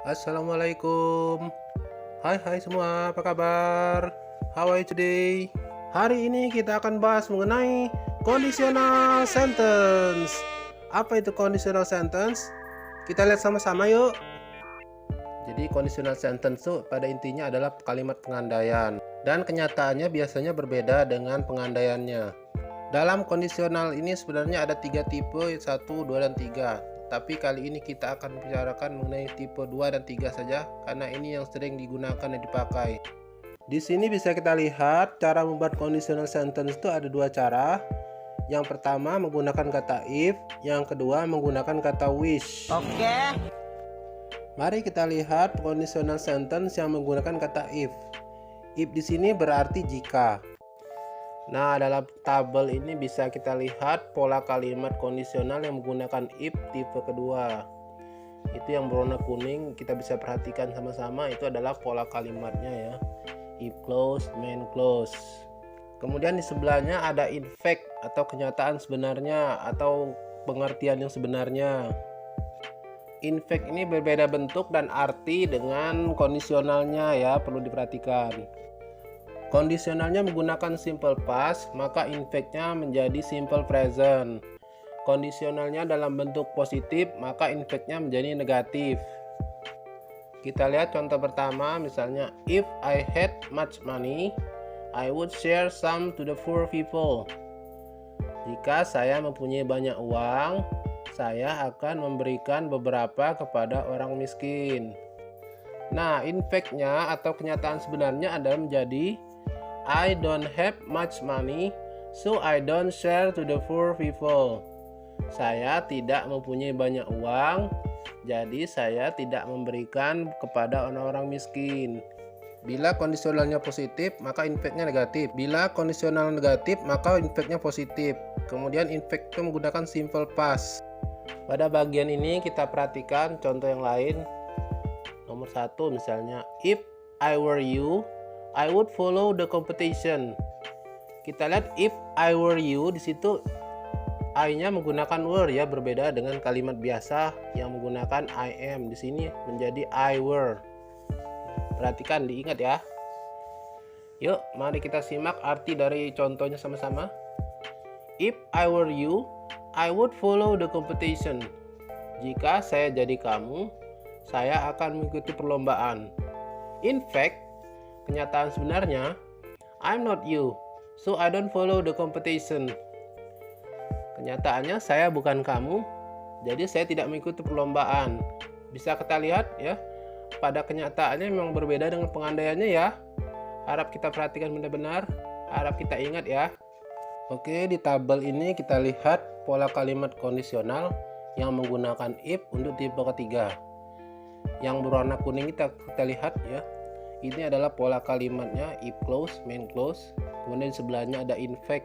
Assalamualaikum. Hai semua, apa kabar? How are you today? Hari ini kita akan bahas mengenai conditional sentence. Apa itu conditional sentence? Kita lihat sama-sama yuk. Jadi conditional sentence itu pada intinya adalah kalimat pengandaian, dan kenyataannya biasanya berbeda dengan pengandaiannya. Dalam kondisional ini sebenarnya ada 3 tipe, 1, 2, dan 3. Tapi kali ini kita akan bicarakan mengenai tipe 2 dan 3 saja, karena ini yang sering digunakan dan dipakai. Di sini bisa kita lihat cara membuat conditional sentence itu ada 2 cara. Yang pertama menggunakan kata if, yang kedua menggunakan kata wish. Oke. Mari kita lihat conditional sentence yang menggunakan kata if. If di sini berarti jika. Nah, dalam tabel ini bisa kita lihat pola kalimat kondisional yang menggunakan if tipe kedua. Itu yang berwarna kuning, kita bisa perhatikan sama-sama, itu adalah pola kalimatnya ya. If clause, main clause. Kemudian di sebelahnya ada in fact atau kenyataan sebenarnya atau pengertian yang sebenarnya. In fact ini berbeda bentuk dan arti dengan kondisionalnya ya, perlu diperhatikan. Kondisionalnya menggunakan simple past, maka in fact-nya menjadi simple present. Kondisionalnya dalam bentuk positif, maka in fact-nya menjadi negatif. Kita lihat contoh pertama, misalnya if I had much money, I would share some to the poor people. Jika saya mempunyai banyak uang, saya akan memberikan beberapa kepada orang miskin. Nah, in fact-nya atau kenyataan sebenarnya adalah menjadi I don't have much money, so I don't share to the poor people. Saya tidak mempunyai banyak uang, jadi saya tidak memberikan kepada orang-orang miskin. Bila kondisionalnya positif, maka in fact-nya negatif. Bila kondisional negatif, maka in fact-nya positif. Kemudian in fact itu menggunakan simple past. Pada bagian ini kita perhatikan contoh yang lain. Nomor 1 misalnya, if I were you, I would follow the competition. Kita lihat if I were you, di situ I-nya menggunakan were ya, berbeda dengan kalimat biasa yang menggunakan I am. Di sini menjadi I were. Perhatikan, diingat ya. Yuk, mari kita simak arti dari contohnya sama-sama. If I were you, I would follow the competition. Jika saya jadi kamu, saya akan mengikuti perlombaan. In fact, kenyataan sebenarnya, I'm not you, so I don't follow the competition. Kenyataannya saya bukan kamu, jadi saya tidak mengikuti perlombaan. Bisa kita lihat ya, pada kenyataannya memang berbeda dengan pengandaiannya ya. Harap kita perhatikan benar-benar, harap kita ingat ya. Oke, di tabel ini kita lihat pola kalimat kondisional yang menggunakan if untuk tipe ketiga. Yang berwarna kuning kita lihat ya. Ini adalah pola kalimatnya if clause, main clause. Kemudian di sebelahnya ada in fact.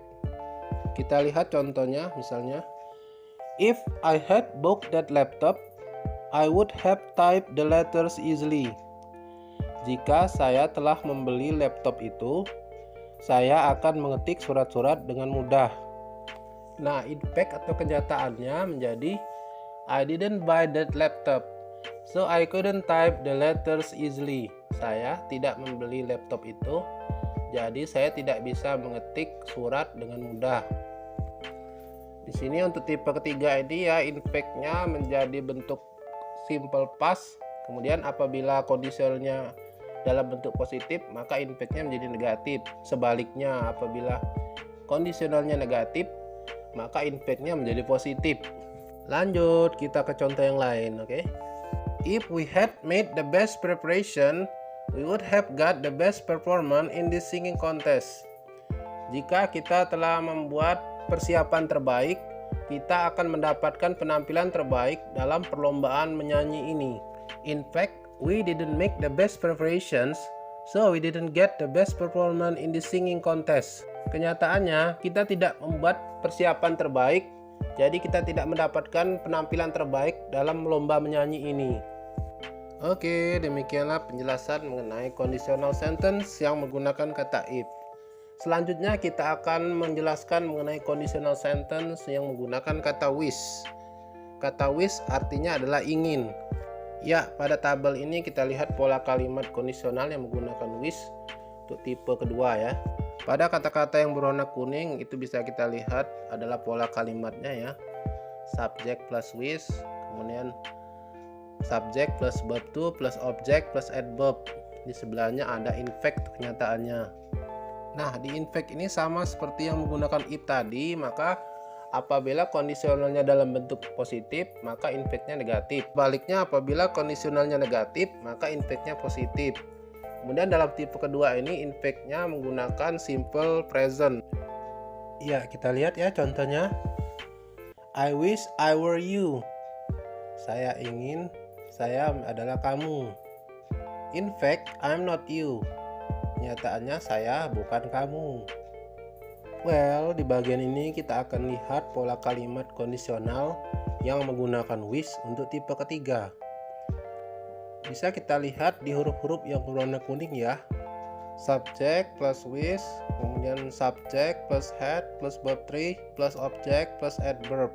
Kita lihat contohnya, misalnya if I had bought that laptop, I would have typed the letters easily. Jika saya telah membeli laptop itu, saya akan mengetik surat-surat dengan mudah. Nah, in fact atau kenyataannya menjadi I didn't buy that laptop, so I couldn't type the letters easily. Saya tidak membeli laptop itu, jadi saya tidak bisa mengetik surat dengan mudah. Di sini untuk tipe ketiga ini ya, in fact-nya menjadi bentuk simple past. Kemudian apabila kondisionalnya dalam bentuk positif, maka in fact-nya menjadi negatif. Sebaliknya, apabila kondisionalnya negatif, maka in fact-nya menjadi positif. Lanjut, kita ke contoh yang lain, oke? If we had made the best preparation, we would have got the best performance in this singing contest. Jika kita telah membuat persiapan terbaik, kita akan mendapatkan penampilan terbaik dalam perlombaan menyanyi ini. In fact, we didn't make the best preparations, so we didn't get the best performance in the singing contest. Kenyataannya, kita tidak membuat persiapan terbaik, jadi kita tidak mendapatkan penampilan terbaik dalam lomba menyanyi ini. Oke, demikianlah penjelasan mengenai conditional sentence yang menggunakan kata if. Selanjutnya kita akan menjelaskan mengenai conditional sentence yang menggunakan kata wish. Kata wish artinya adalah ingin. Ya, pada tabel ini kita lihat pola kalimat kondisional yang menggunakan wish untuk tipe kedua ya. Pada kata-kata yang berwarna kuning itu bisa kita lihat adalah pola kalimatnya ya. Subject plus wish, kemudian subject plus verb to plus object plus adverb. Di sebelahnya ada in fact kenyataannya. Nah, di in fact ini sama seperti yang menggunakan if tadi, maka apabila kondisionalnya dalam bentuk positif, maka in fact-nya negatif. Baliknya, apabila kondisionalnya negatif, maka in fact-nya positif. Kemudian dalam tipe kedua ini in fact-nya menggunakan simple present. Ya, kita lihat ya contohnya. I wish I were you. Saya ingin saya adalah kamu. In fact, I'm not you. Nyataannya saya bukan kamu. Well, di bagian ini kita akan lihat pola kalimat kondisional yang menggunakan wish untuk tipe ketiga. Bisa kita lihat di huruf-huruf yang berwarna kuning ya. Subject plus wish, kemudian subject plus had plus verb 3 plus object plus adverb.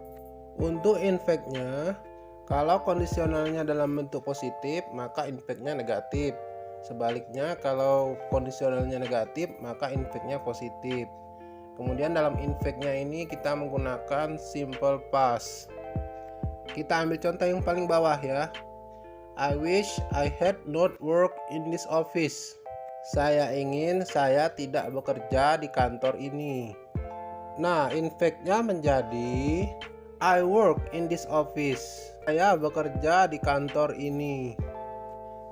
Untuk in fact-nya, kalau kondisionalnya dalam bentuk positif, maka in fact-nya negatif. Sebaliknya, kalau kondisionalnya negatif, maka in fact-nya positif. Kemudian dalam in fact-nya ini kita menggunakan simple past. Kita ambil contoh yang paling bawah ya. I wish I had not worked in this office. Saya ingin saya tidak bekerja di kantor ini. Nah, in fact-nya menjadi I work in this office. Saya bekerja di kantor ini.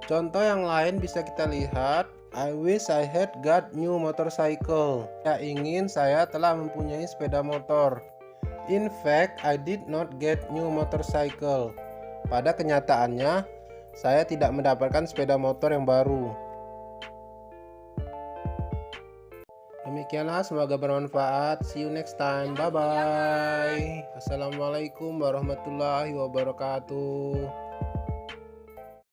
Contoh yang lain bisa kita lihat. I wish I had got new motorcycle. Saya ingin saya telah mempunyai sepeda motor. In fact, I did not get new motorcycle. Pada kenyataannya, saya tidak mendapatkan sepeda motor yang baru. Demikianlah, semoga bermanfaat. See you next time. Bye bye. Assalamualaikum warahmatullahi wabarakatuh.